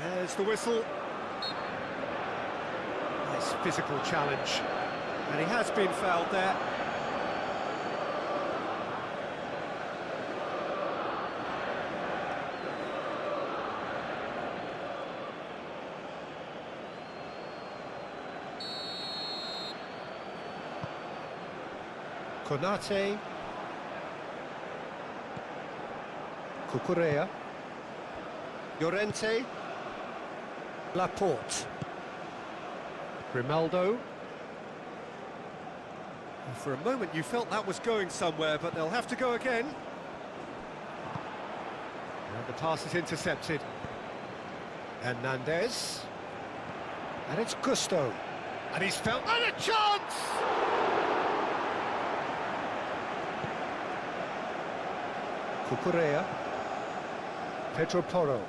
There's the whistle. Nice physical challenge. And he has been fouled there. Konate. Cucurella. Llorente. Laporte. Grimaldo. And for a moment you felt that was going somewhere, but they'll have to go again. And the pass is intercepted. Hernandez. And it's Gusto. And he's felt... And a chance! Cucurella. Pedro Porro.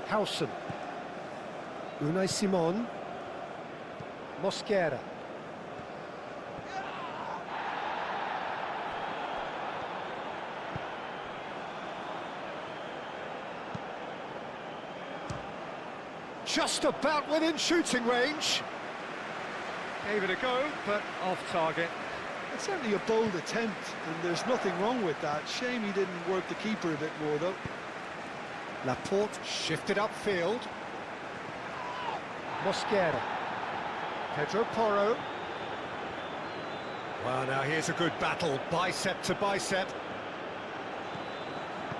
Hausen. Unai Simon. Mosquera. Just about within shooting range. Gave it a go, but off target. It's certainly a bold attempt, and there's nothing wrong with that. Shame he didn't work the keeper a bit more, though. Laporte shifted upfield. Mosquera. Pedro Porro. Well, now here's a good battle, bicep to bicep.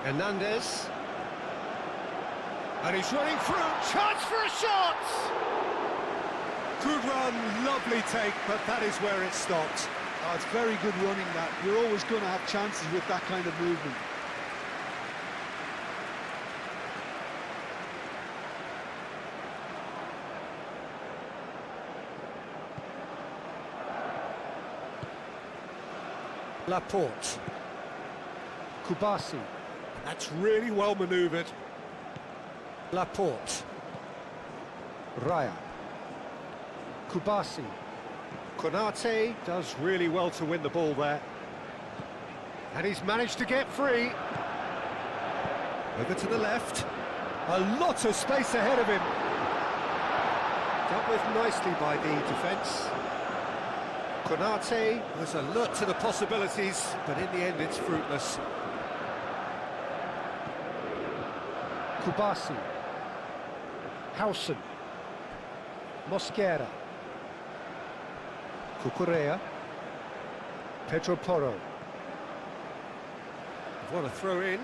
Hernandez. And he's running through. Chance for a shot! Good run, lovely take, but that is where it stopped. Oh, it's very good running, that. You're always going to have chances with that kind of movement. Laporte. Kubasi. That's really well manoeuvred. Laporte. Raya. Kubasi. Konate does really well to win the ball there. And he's managed to get free. Over to the left. A lot of space ahead of him. Dealt with nicely by the defence. Konate was alert to the possibilities, but in the end it's fruitless. Kubasi. Hausen. Mosquera. Cucurella. Pedro Porro. What a throw in.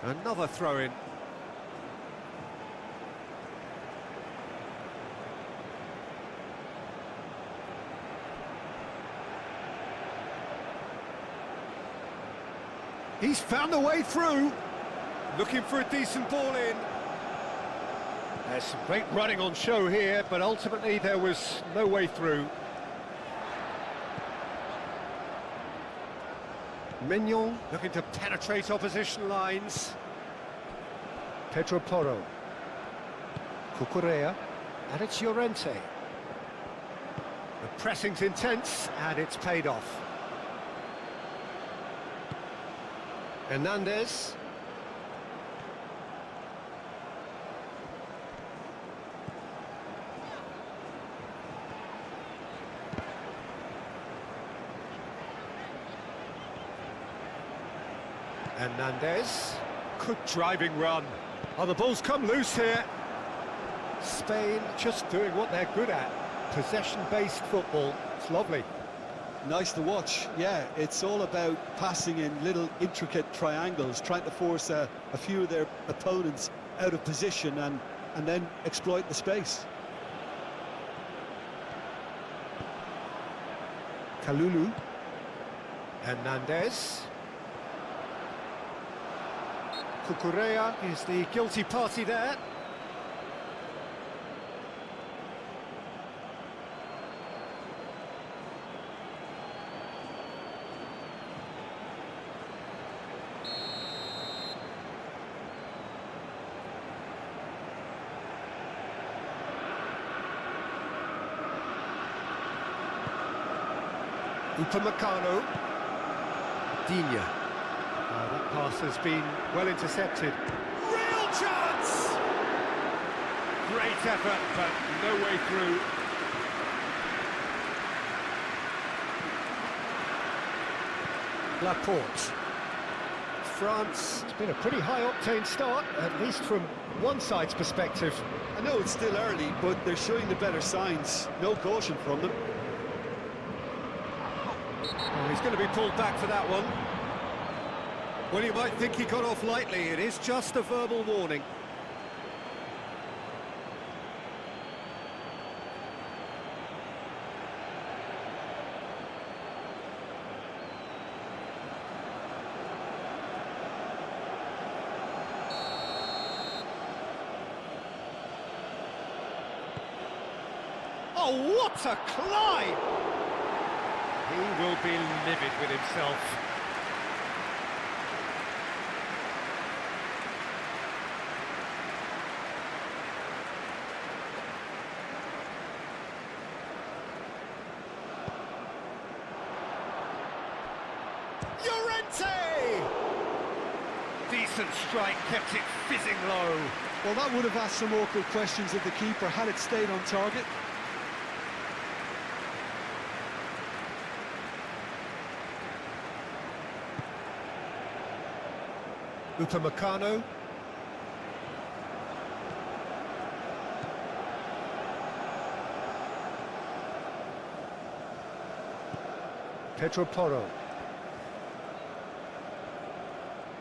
Another throw in. He's found a way through. Looking for a decent ball in. There's some great running on show here, but ultimately there was no way through. Mignon looking to penetrate opposition lines. Pedro Porro. Cucurella. And it's Llorente. The pressing's intense, and it's paid off. Hernandez. Hernandez. Good driving run. Oh, the ball's come loose here. Spain just doing what they're good at. Possession-based football. It's lovely. Nice to watch, yeah. It's all about passing in little intricate triangles, trying to force a few of their opponents out of position and then exploit the space. Kalulu. Hernandez. Cucurella is the guilty party there. Upamecano. Digne. That pass has been well intercepted. Real chance! Great effort, but no way through. Laporte. France, it's been a pretty high-octane start, at least from one side's perspective. I know it's still early, but they're showing the better signs. No caution from them. Oh, he's going to be pulled back for that one. Well, you might think he got off lightly. It is just a verbal warning. Oh, what a climb! He will be livid with himself. Llorente! Decent strike, kept it fizzing low. Well, that would have asked some awkward questions of the keeper had it stayed on target. Upamecano. Pedro Porro.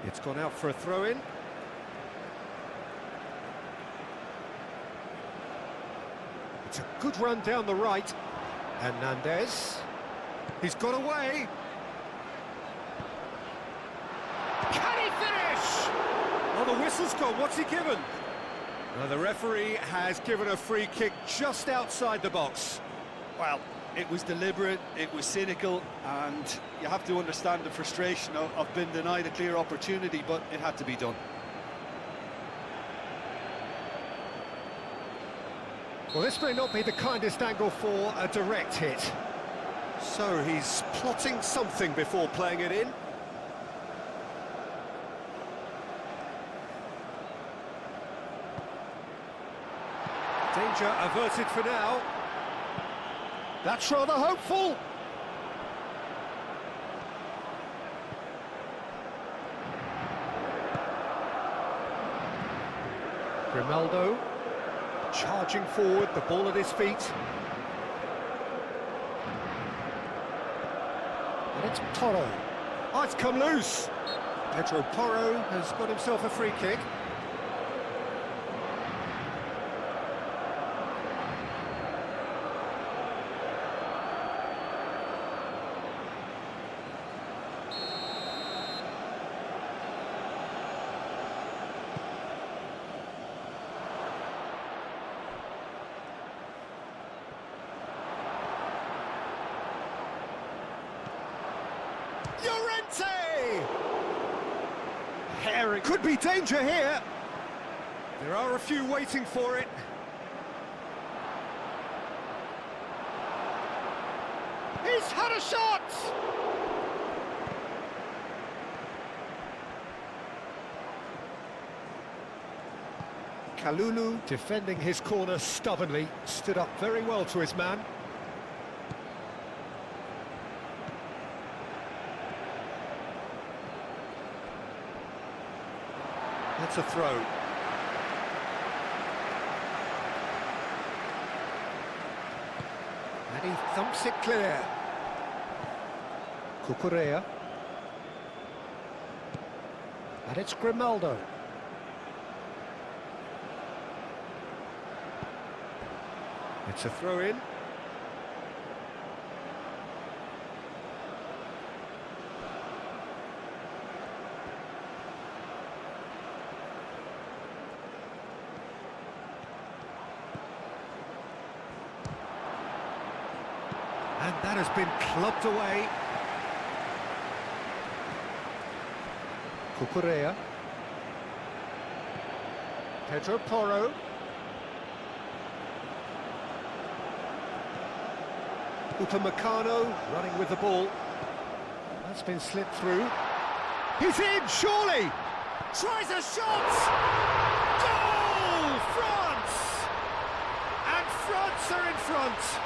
It's gone out for a throw-in. It's a good run down the right. Hernandez. He's got away. Can he finish? Oh, the whistle's gone. What's he given? Now, the referee has given a free kick just outside the box. Well, it was deliberate, it was cynical, and you have to understand the frustration of being denied a clear opportunity, but it had to be done. Well, this may not be the kindest angle for a direct hit. So he's plotting something before playing it in. Danger averted for now. That's rather hopeful. Grimaldo charging forward, the ball at his feet. And it's Porro. Oh, it's come loose. Pedro Porro has got himself a free kick. Llorente! Herring. Could be danger here. There are a few waiting for it. He's had a shot! Kalulu, defending his corner stubbornly, stood up very well to his man. That's a throw. And he thumps it clear. Cucurella. And it's Grimaldo. It's a throw-in. And that has been clubbed away. Cucurella. Pedro Porro. Upamecano running with the ball. That's been slipped through. He's in, surely! Tries a shot! Goal! France! And France are in front!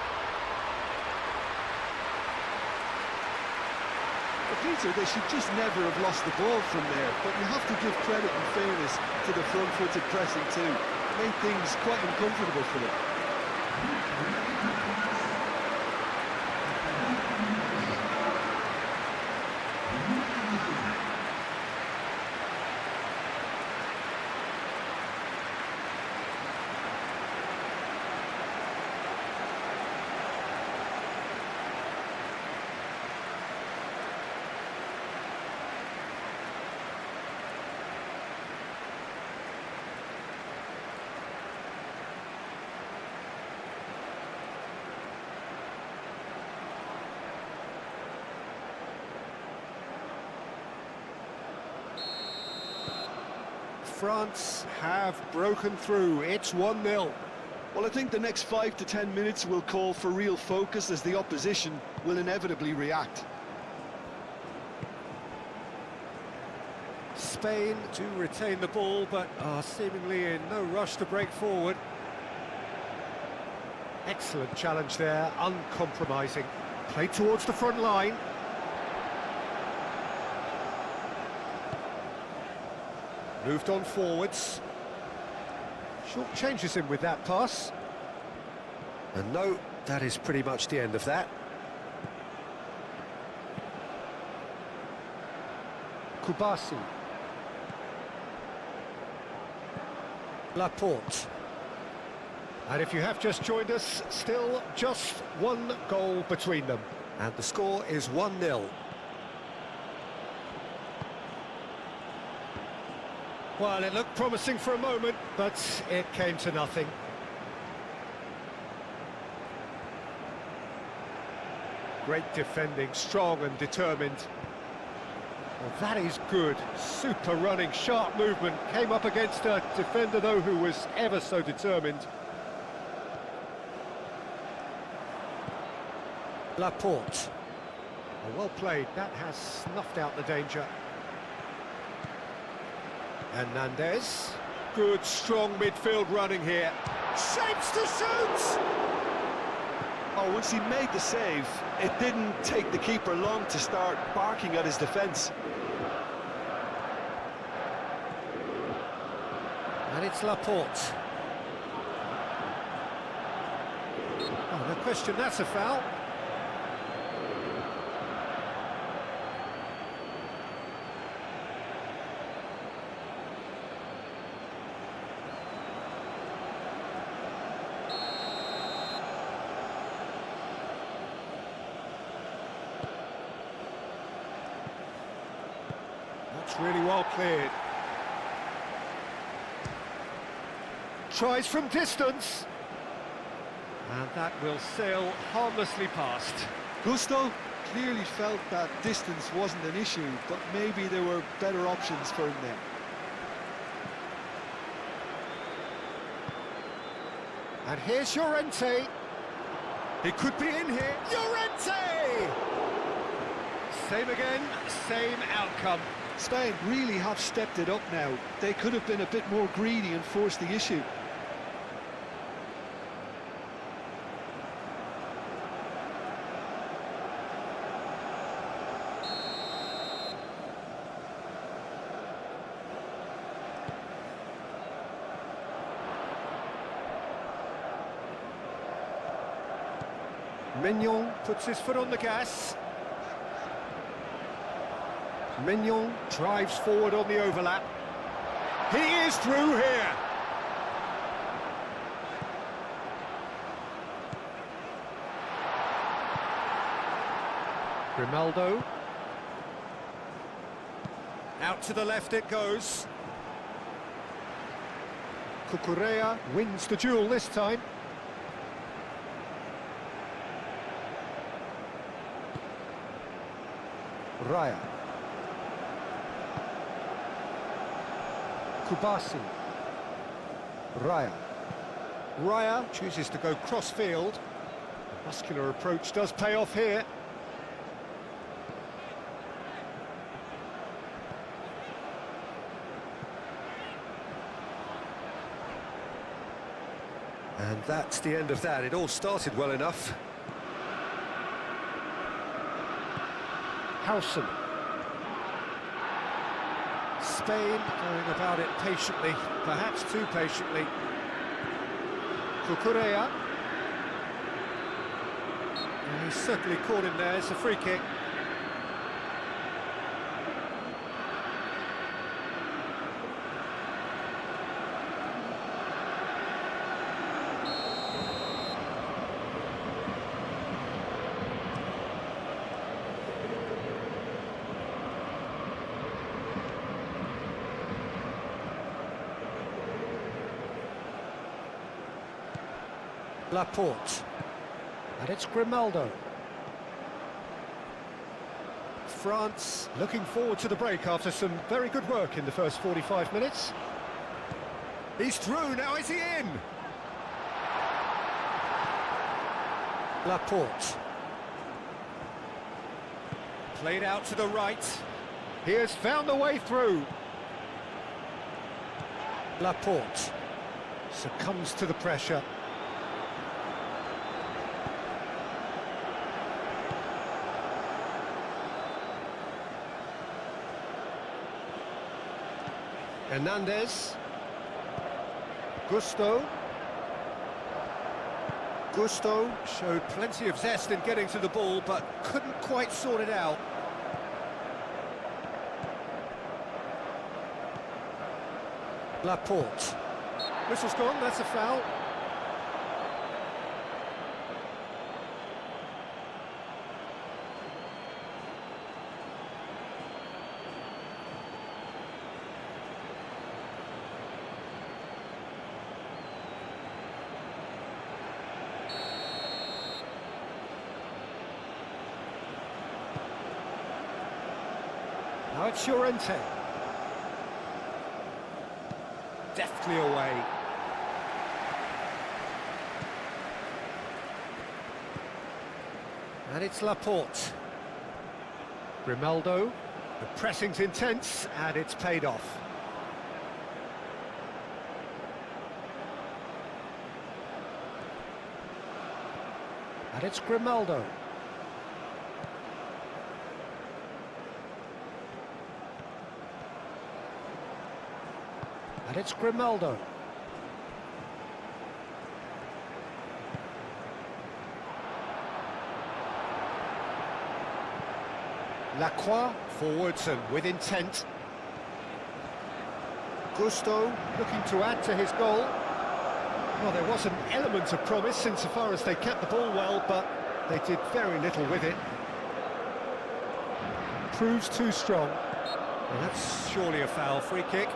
Peter, they should just never have lost the ball from there, but you have to give credit and fairness to the front-footed pressing too. Made things quite uncomfortable for them. France have broken through. It's 1-0. Well, I think the next 5 to 10 minutes will call for real focus as the opposition will inevitably react. Spain do retain the ball, but are seemingly in no rush to break forward. Excellent challenge there, uncompromising. Played towards the front line. Moved on forwards. Short changes him with that pass. And no, that is pretty much the end of that. Kubasi. Laporte. And if you have just joined us, still just one goal between them. And the score is 1-0. Well, it looked promising for a moment, but it came to nothing. Great defending, strong and determined. Well, that is good. Super running, sharp movement. Came up against a defender, though, who was ever so determined. Laporte. Oh, well played. That has snuffed out the danger. Hernandez. Good, strong midfield running here. Shapes to shoot! Oh, once he made the save, it didn't take the keeper long to start barking at his defence. And it's Laporte. Oh, no question, that's a foul. That's really well cleared. Tries from distance. And that will sail harmlessly past. Gusto clearly felt that distance wasn't an issue, but maybe there were better options for him there. And here's Llorente. He could be in here. Llorente! Same again, same outcome. Spain really have stepped it up now. They could have been a bit more greedy and forced the issue. Mignon puts his foot on the gas. Mignon drives forward on the overlap. He is through here. Grimaldo. Out to the left it goes. Cucurella wins the duel this time. Raya. Kubasi. Raya. Raya chooses to go cross-field. Muscular approach does pay off here. And that's the end of that. It all started well enough. Howson. Spain going about it patiently, perhaps too patiently. Cucurella. He's certainly caught him there. It's a free kick. Laporte, and it's Grimaldo. France looking forward to the break after some very good work in the first 45 minutes. He's through, now is he in? Laporte. Played out to the right. He has found the way through. Laporte succumbs to the pressure. Hernandez. Gusto showed plenty of zest in getting to the ball, but couldn't quite sort it out. Laporte. Whistle's gone, that's a foul. Now it's Llorente. Deftly away. And it's Laporte. Grimaldo. The pressing's intense, and it's paid off. And it's Grimaldo. And it's Grimaldo. Lacroix forwards and with intent. Gusto looking to add to his goal. Well, there was an element of promise insofar as they kept the ball well, but they did very little with it. Proves too strong. And that's surely a foul. Free kick.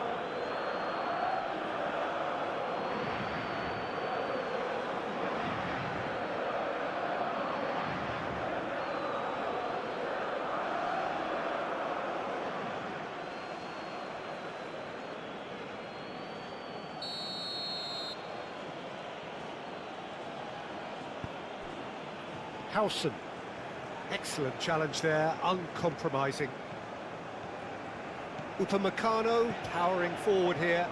Howson. Excellent challenge there, uncompromising. Upamecano powering forward here.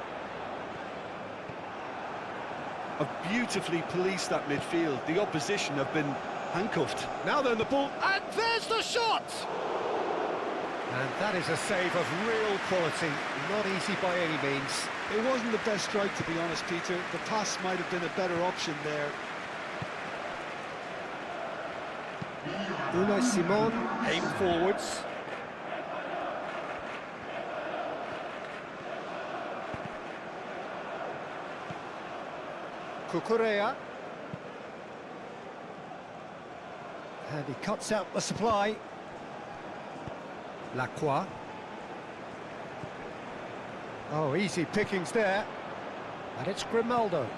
Have beautifully policed that midfield. The opposition have been handcuffed. Now then the ball, and there's the shot! And that is a save of real quality, not easy by any means. It wasn't the best strike, to be honest, Peter. The pass might have been a better option there. Unai Simon aimed forwards. Cucurella. And he cuts out the supply. Lacroix. Oh, easy pickings there. And it's Grimaldo.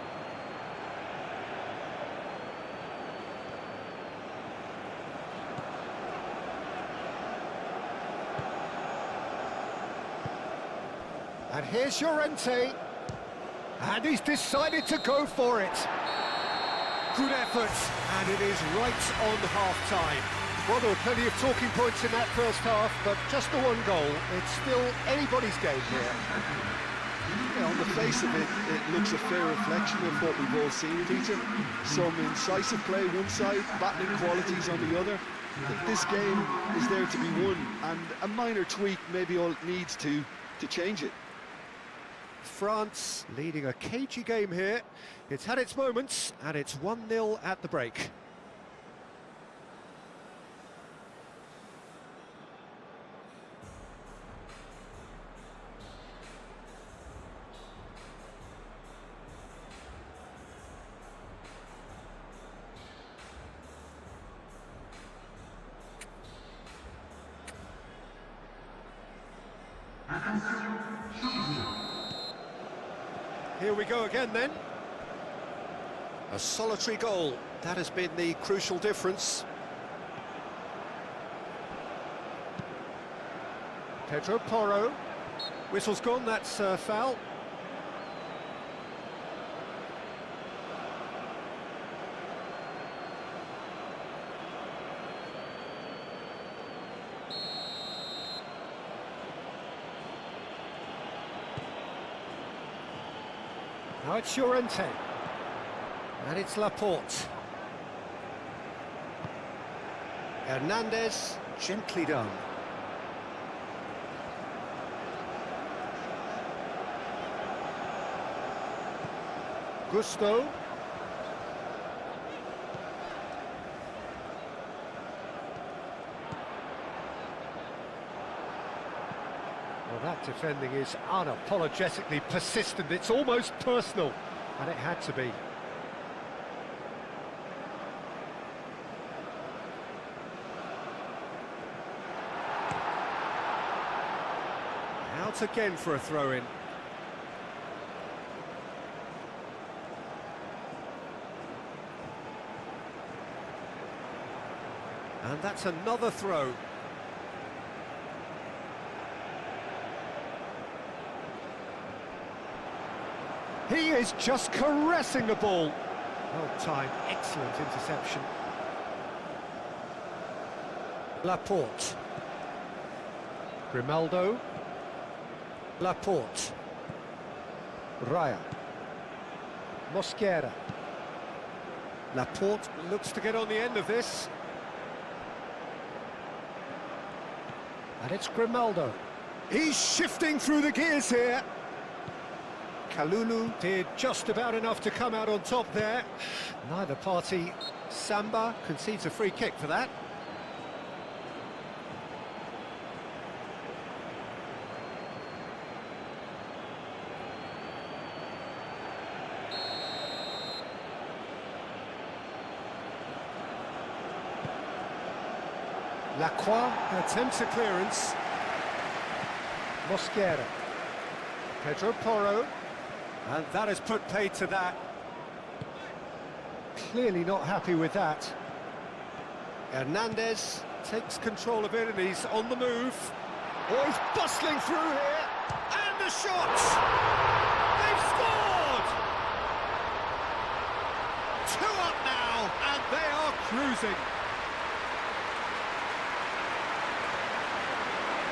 And here's Llorente, and he's decided to go for it. Good effort, and it is right on half-time. Well, there were plenty of talking points in that first half, but just the one goal. It's still anybody's game here. Yeah, on the face of it, it looks a fair reflection of what we've all seen, Peter. Some incisive play one side, battling qualities on the other. This game is there to be won, and a minor tweak maybe all it needs to change it. France leading a cagey game here. It's had its moments, and it's 1-0 at the break. Here we go again then. A solitary goal. That has been the crucial difference. Pedro Porro. Whistle's gone, that's a foul. Now it's Llorente. And it's Laporte. Hernandez, gently done. Gusto. Well, that defending is unapologetically persistent. It's almost personal, and it had to be. Out again for a throw-in. And that's another throw. He is just caressing the ball. Well timed, excellent interception. Laporte. Grimaldo. Laporte. Raya. Mosquera. Laporte looks to get on the end of this. And it's Grimaldo. He's shifting through the gears here. Kalulu did just about enough to come out on top there. Neither party. Samba concedes a free kick for that. Lacroix attempts a clearance. Mosquera. Pedro Porro. And that has put paid to that. Clearly not happy with that. Hernandez takes control of it and he's on the move. Oh, he's bustling through here. And the shot! They've scored! 2 up now, and they are cruising.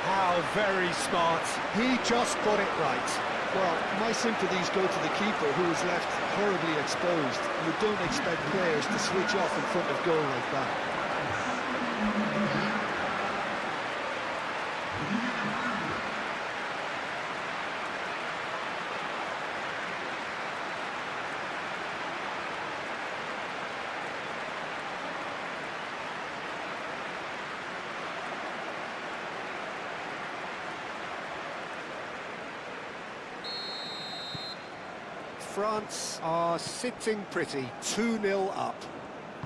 How very smart. He just got it right. Well, my sympathies go to the keeper, who was left horribly exposed. You don't expect players to switch off in front of goal like that. France are sitting pretty, 2-0 up.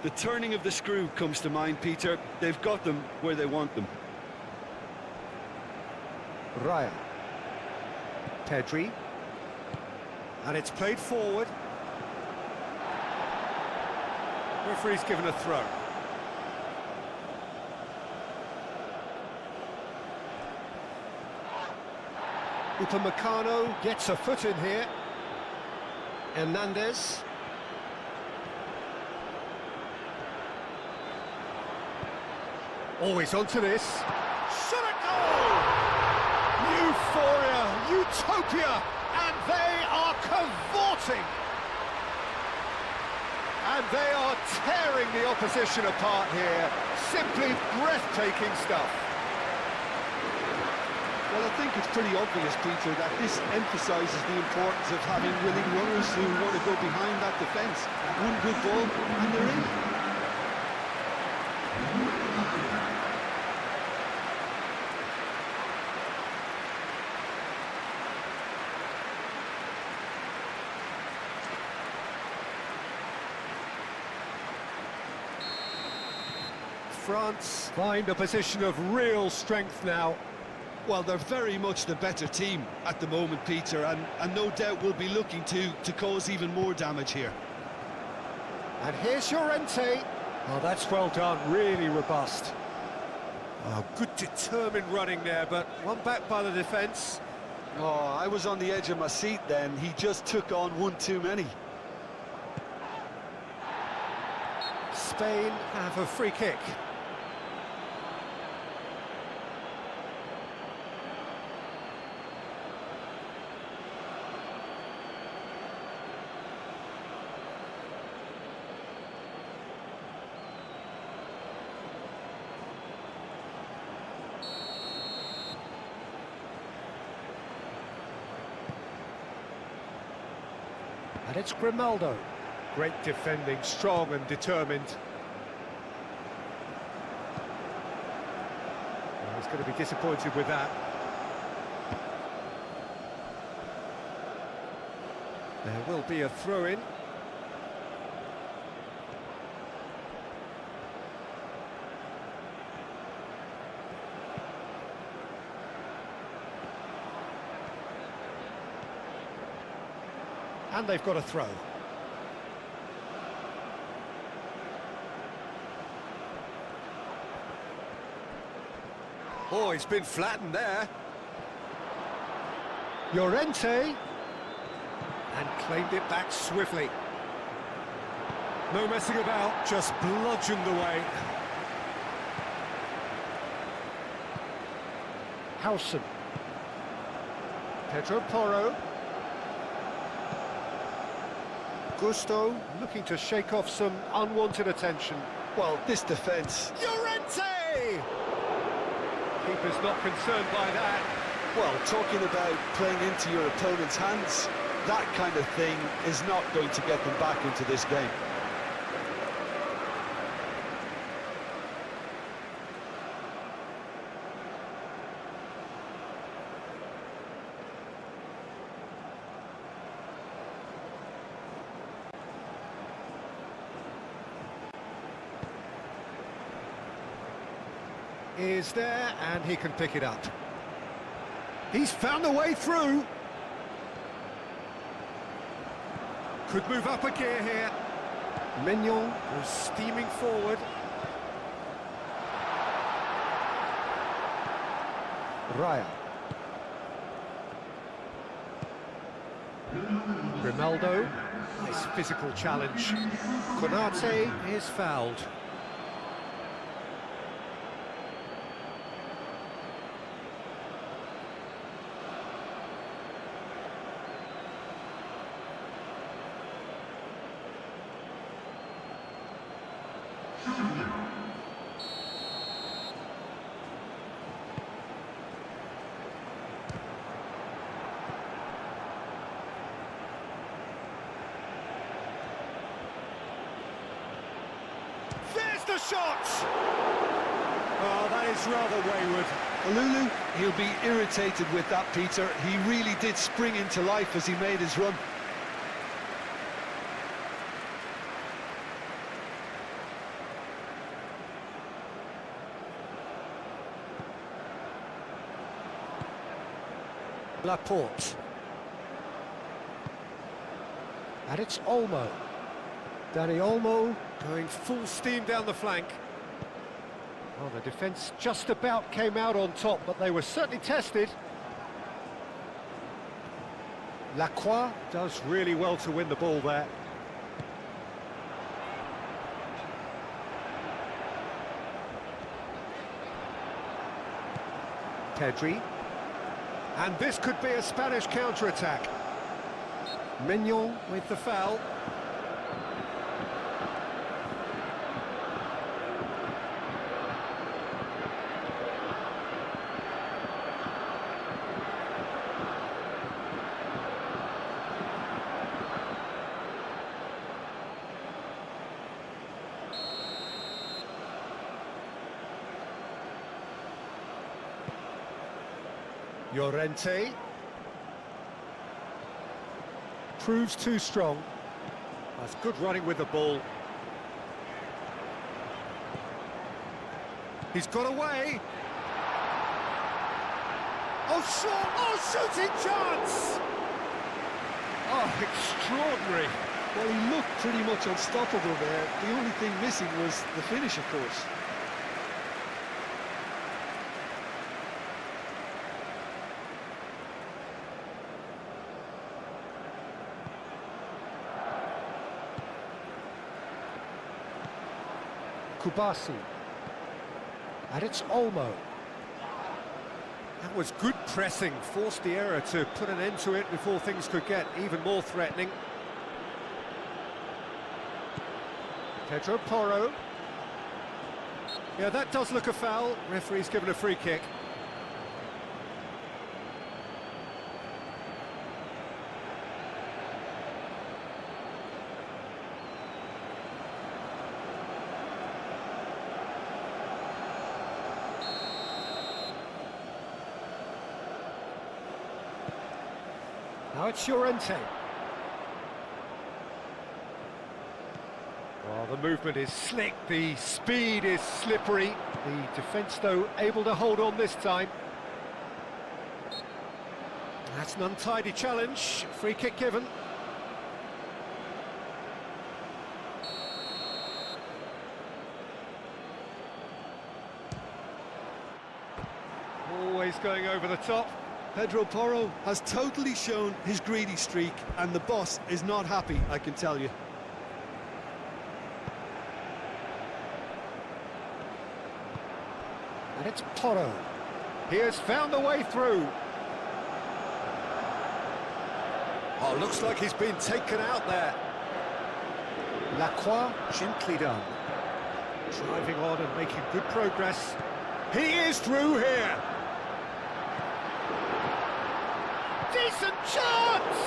The turning of the screw comes to mind, Peter. They've got them where they want them. Raya. Pedri. And it's played forward. Referee's given a throw. Upamecano gets a foot in here. Hernandez. Always onto this. Shot a goal! Euphoria, utopia, and they are cavorting. And they are tearing the opposition apart here. Simply breathtaking stuff. Well, I think it's pretty obvious, Peter, that this emphasises the importance of having willing runners who want to go behind that defence. One good ball, and they're in. France find a position of real strength now. Well, they're very much the better team at the moment, Peter, and no doubt will be looking to cause even more damage here. And here's Llorente. Oh, that's well done, really robust. Oh, good determined running there, but one back by the defence. Oh, I was on the edge of my seat then. He just took on one too many. Spain have a free kick. And it's Grimaldo. Great defending, strong and determined. Well, he's going to be disappointed with that. There will be a throw-in. And they've got a throw. Oh, he's been flattened there. Llorente. And claimed it back swiftly. No messing about, just bludgeoned away. Howson. Pedro Porro. Gusto looking to shake off some unwanted attention. Well, this defence... Llorente! Keeper's not concerned by that. Well, talking about playing into your opponent's hands, that kind of thing is not going to get them back into this game. Is there, and he can pick it up. He's found a way through. Could move up a gear here. Mignon goes steaming forward. Raya. Grimaldo. Nice physical challenge. Konate is fouled. There's the shot! Oh, that is rather wayward. Lulu, he'll be irritated with that, Peter. He really did spring into life as he made his run. Laporte. And it's Olmo. Danny Olmo going full steam down the flank. Well, the defence just about came out on top, but they were certainly tested. Lacroix does really well to win the ball there. Pedri. And this could be a Spanish counter-attack. Mignon with the foul. Llorente. Proves too strong. That's good running with the ball. He's got away. Oh, shot! Oh, shooting chance! Oh, extraordinary. Well, he looked pretty much unstoppable there. The only thing missing was the finish, of course. Kubasi. And it's Olmo. That was good pressing, forced the error to put an end to it before things could get even more threatening. Pedro Porro. Yeah, that does look a foul. Referee's given a free kick. Now it's Llorente. Well, the movement is slick, the speed is slippery. The defence, though, able to hold on this time. That's an untidy challenge. Free kick given. Always going over the top. Pedro Porro has totally shown his greedy streak, and the boss is not happy, I can tell you. And it's Porro. He has found the way through. Oh, looks like he's been taken out there. Lacroix, gently done. Driving on and making good progress. He is through here. Decent chance!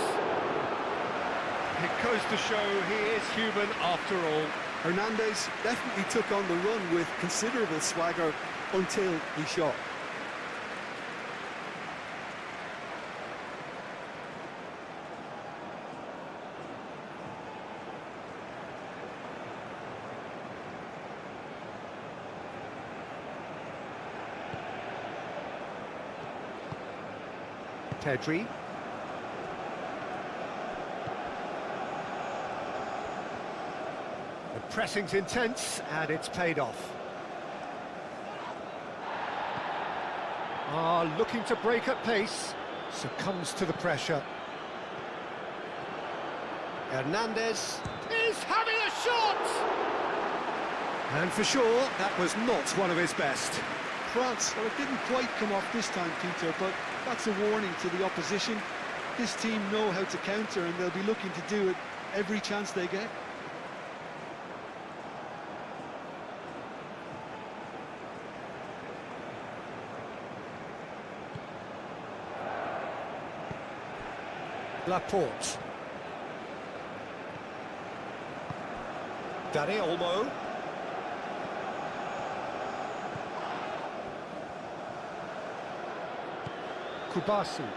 It goes to show he is human after all. Hernandez definitely took on the run with considerable swagger until he shot. Pedri. The pressing's intense, and it's paid off. Looking to break at pace, succumbs to the pressure. Hernandez is having a shot! And for sure, that was not one of his best. France, well, it didn't quite come off this time, Peter, but that's a warning to the opposition. This team know how to counter, and they'll be looking to do it every chance they get. Laporte. Dani Olmo. Kubasi.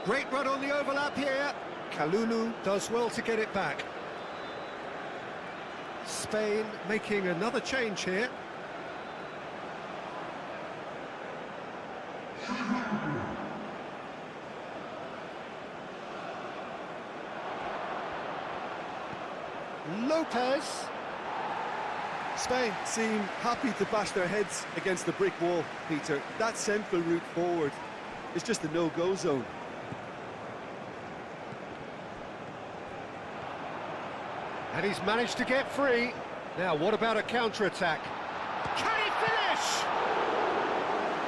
Great run on the overlap here. Kalulu does well to get it back. Spain making another change here. Lopez. Spain seem happy to bash their heads against the brick wall, Peter. That central route forward is just a no-go zone. And he's managed to get free. Now, what about a counter-attack? Can he finish?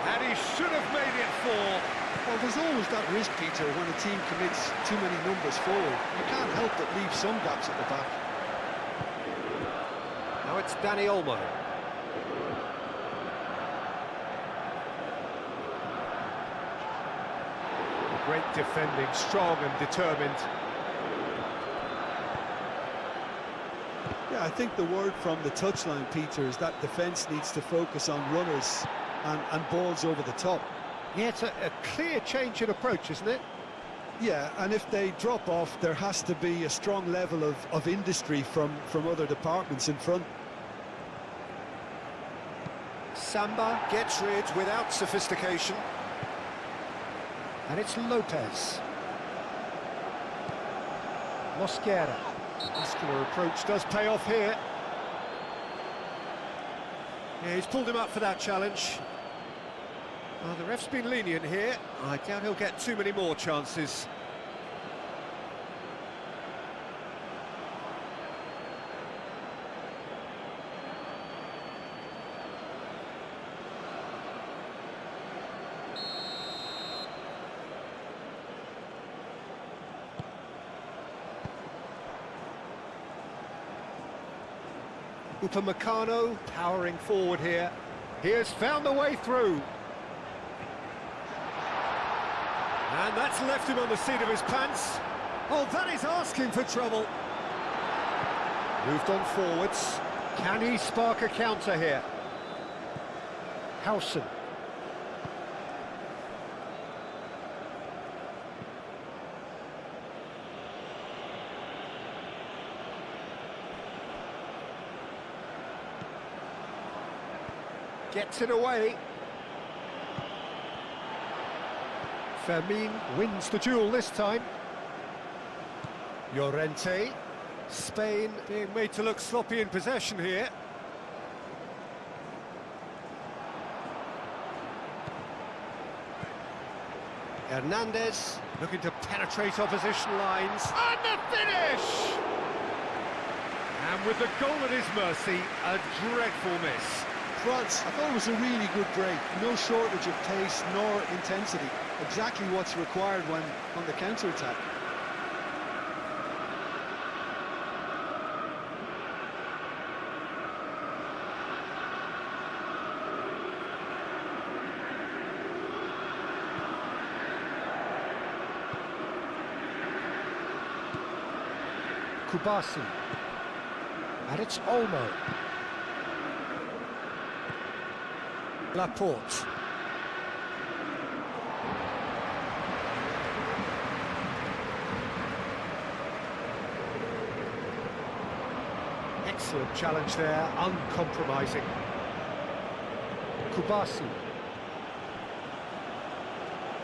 And he should have made it 4. Well, there's always that risk, Peter, when a team commits too many numbers forward. You can't help but leave some gaps at the back. Now it's Danny Olmo. Great defending, strong and determined. Yeah, I think the word from the touchline, Peter, is that defence needs to focus on runners and balls over the top. Yeah, it's a clear change in approach, isn't it? Yeah, and if they drop off, there has to be a strong level of industry from other departments in front. Samba gets rid without sophistication. And it's Lopez. Mosquera. Muscular approach does pay off here. Yeah, he's pulled him up for that challenge. Well, the ref's been lenient here. I doubt he'll get too many more chances. Upamecano powering forward here. He has found the way through. And that's left him on the seat of his pants. Oh, that is asking for trouble. Moved on forwards. Can he spark a counter here? Howson. Gets it away. Fermin wins the duel this time. Llorente. Spain being made to look sloppy in possession here. Hernandez looking to penetrate opposition lines. And the finish! And with the goal at his mercy, a dreadful miss. France, I thought it was a really good break. No shortage of pace nor intensity. Exactly what's required when on the counter-attack. Kubasi. And it's Olmo. Laporte. Excellent challenge there, uncompromising. Kubasi.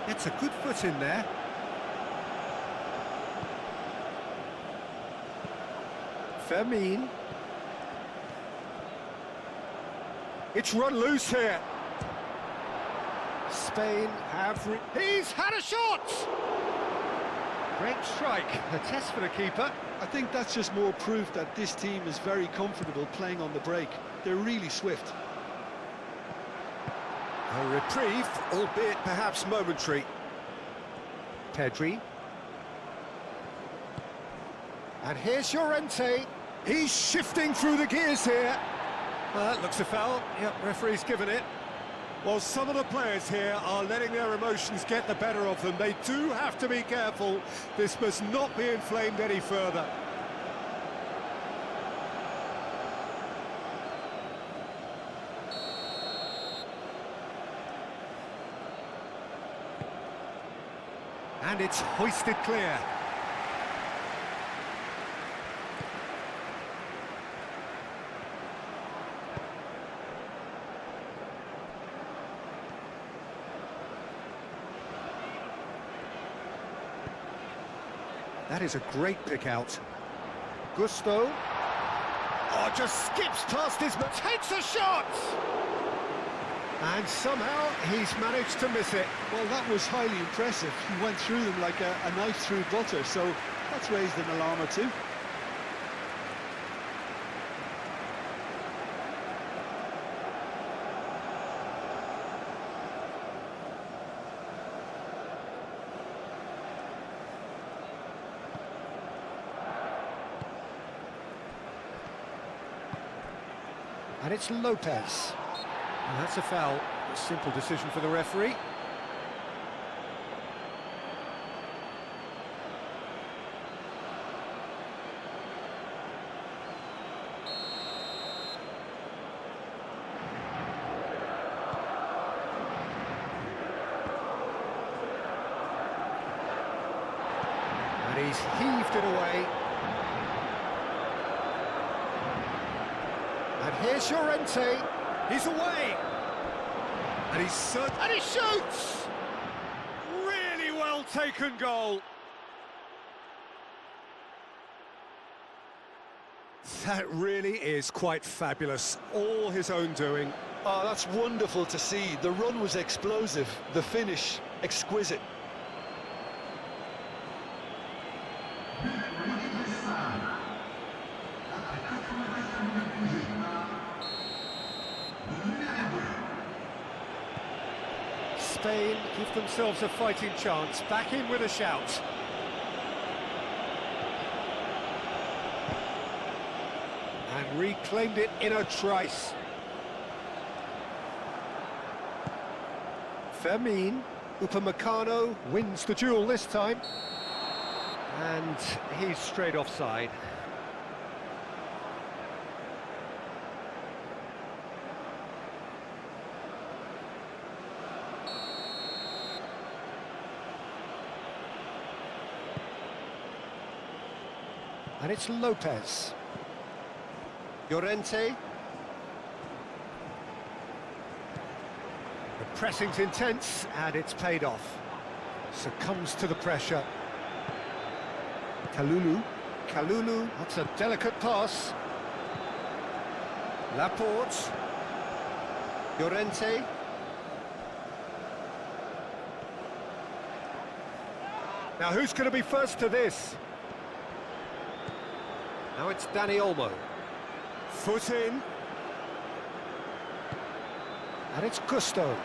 Gets a good foot in there. Fermin. It's run loose here. Spain have... He's had a shot! Great strike, a test for the keeper. I think that's just more proof that this team is very comfortable playing on the break. They're really swift. A reprieve, albeit perhaps momentary. Pedri. And here's Llorente. He's shifting through the gears here. Looks a foul. Yep, referee's given it. Well, some of the players here are letting their emotions get the better of them. They do have to be careful. This must not be inflamed any further. And it's hoisted clear. That is a great pick out. Gusto. Oh, just skips past his man. Takes a shot! And somehow he's managed to miss it. Well, that was highly impressive. He went through them like a knife through butter, so that's raised an alarm or two. And it's Lopez. And that's a foul. A simple decision for the referee. And he's heaved it away. And here's Llorente. He's away. And he shoots! Really well taken goal. That really is quite fabulous. All his own doing. Oh, that's wonderful to see. The run was explosive, the finish exquisite. Spain give themselves a fighting chance. Back in with a shout. And reclaimed it in a trice. Fermin, Upamecano wins the duel this time. And he's straight offside. And it's Lopez. Llorente. The pressing's intense, and it's paid off. Succumbs to the pressure. Kalulu, that's a delicate pass. Laporte. Llorente. Now who's going to be first to this? Now it's Dani Olmo. Foot in. And it's Gusto.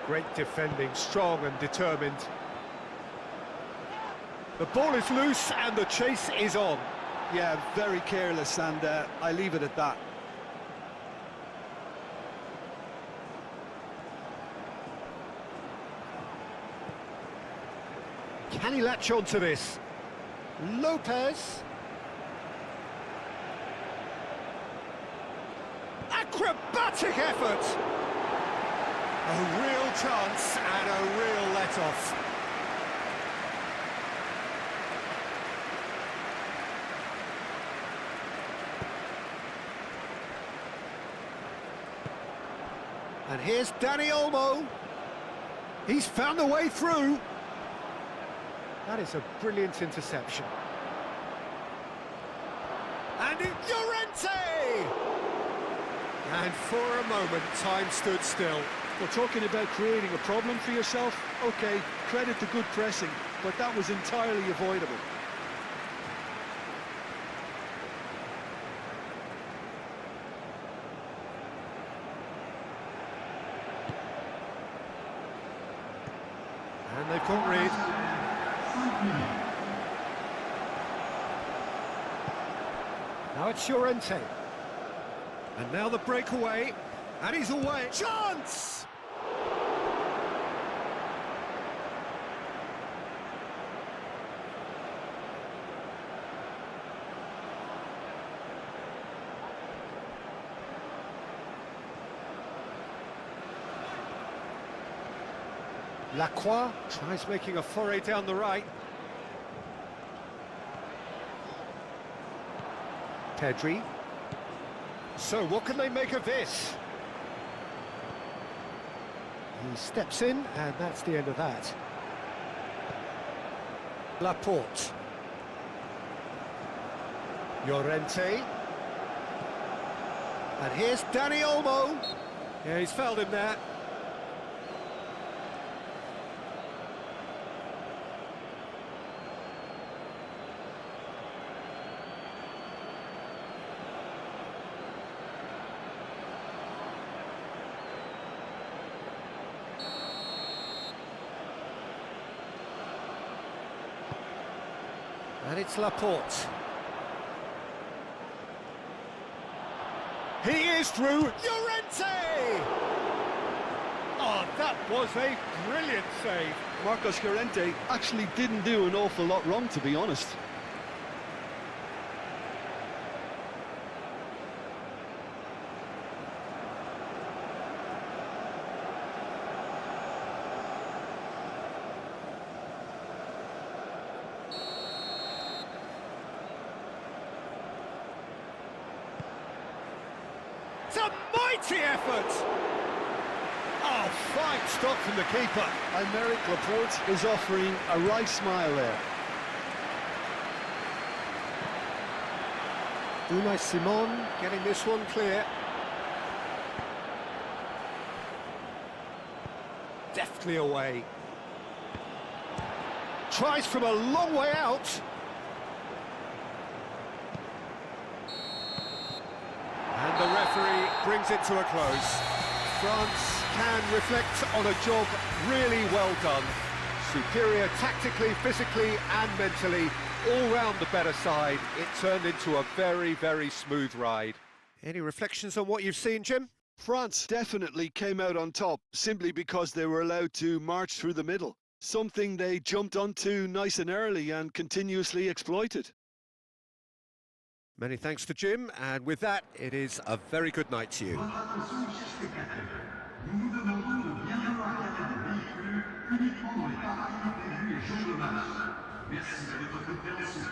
Great defending, strong and determined. The ball is loose and the chase is on. Yeah, very careless, and I leave it at that. Can he latch on to this? Lopez. Acrobatic effort! A real chance and a real let-off. And here's Dani Olmo. He's found a way through. That is a brilliant interception. And Llorente! And for a moment, time stood still. Well, talking about creating a problem for yourself, okay, credit to good pressing, but that was entirely avoidable. And they've got Reed. Now it's Llorente. And now the breakaway. And he's away. Chance! Lacroix tries making a foray down the right. Pedri. So what can they make of this? He steps in, and that's the end of that. Laporte. Llorente. And here's Dani Olmo. Yeah, he's fouled him there. And it's Laporte. He is through. Llorente! Oh, that was a brilliant save. Marcos Llorente actually didn't do an awful lot wrong, to be honest. It's a mighty effort! Oh, fine stop from the keeper. Aymeric Laporte is offering a right smile there. Unai Simon getting this one clear. Deftly away. Tries from a long way out. And the referee brings it to a close. France can reflect on a job really well done. Superior tactically, physically and mentally, all round the better side. It turned into a very, very smooth ride. Any reflections on what you've seen, Jim? France definitely came out on top simply because they were allowed to march through the middle, something they jumped onto nice and early and continuously exploited. Many thanks to Jim, and with that, it is a very good night to you. Nous vous demandons de bien vouloir garder vos véhicules uniquement dans les parties prévues et jours de match. Merci de votre compréhension.